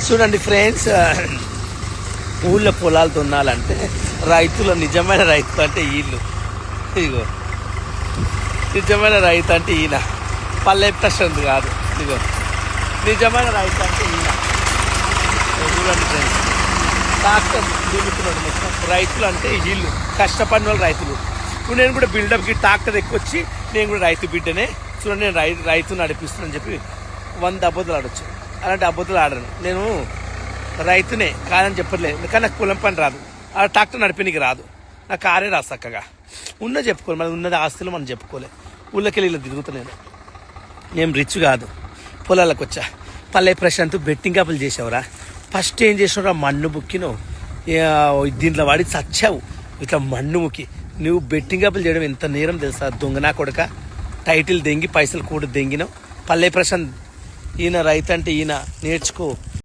చూడండి ఫ్రెండ్స్, ఊళ్ళో పొలాలు దున్నాలంటే రైతుల నిజమైన రైతు అంటే వీళ్ళు. ఇదిగో నిజమైన రైతు అంటే ఈయన, పల్లె ప్రశాంత్ కాదు. ఇదిగో నిజమైన రైతు అంటే ఈయన. చూడండి ఫ్రెండ్స్, ట్రాక్టర్ దున్నుతున్నాడు మొత్తం. రైతులు అంటే వీళ్ళు, కష్టపడిన వాళ్ళు రైతులు. ఇప్పుడు నేను కూడా బిల్డప్కి ట్రాక్టర్ ఎక్కువచ్చి నేను కూడా రైతు బిడ్డనే. చూడండి, నేను రైతు నడిపిస్తున్నాను చెప్పి 100 అబద్ధాలు ఆడొచ్చు. అలాంటి అబద్ధాలు ఆడను. నేను రైతునే కాదని చెప్పట్లేదు, కానీ నాకు పొలం పని రాదు, ఆ ట్రాక్టర్ నడిపేనికి రాదు, నాకు కారే రాదు చక్కగా. ఉన్న చెప్పుకోవాలి, మన ఉన్నది ఆస్తులు మనం చెప్పుకోలే. ఊళ్ళకెళ్ళి ఇలా తిరుగుతున్నాను. నేను రిచ్ కాదు, పొలాలకు వచ్చా. పల్లె ప్రశాంత్ బెట్టింగ్ యాప్లు చేసావురా. ఫస్ట్ ఏం చేసినావు? మన్ను ముక్కినావు, దీంట్లో వాడి చచ్చావు. ఇట్లా మన్ను ముక్కి నువ్వు బెట్టింగ్ యాప్లు చేయడం ఎంత నేరం తెలుసా? దొంగనా కొడుక. టైటిల్ దెంగి పైసలు కూడా దెంగినావు. పల్లె ప్రశాంత్ ఈయన రైతు అంటే ఈయన, నేర్చుకో.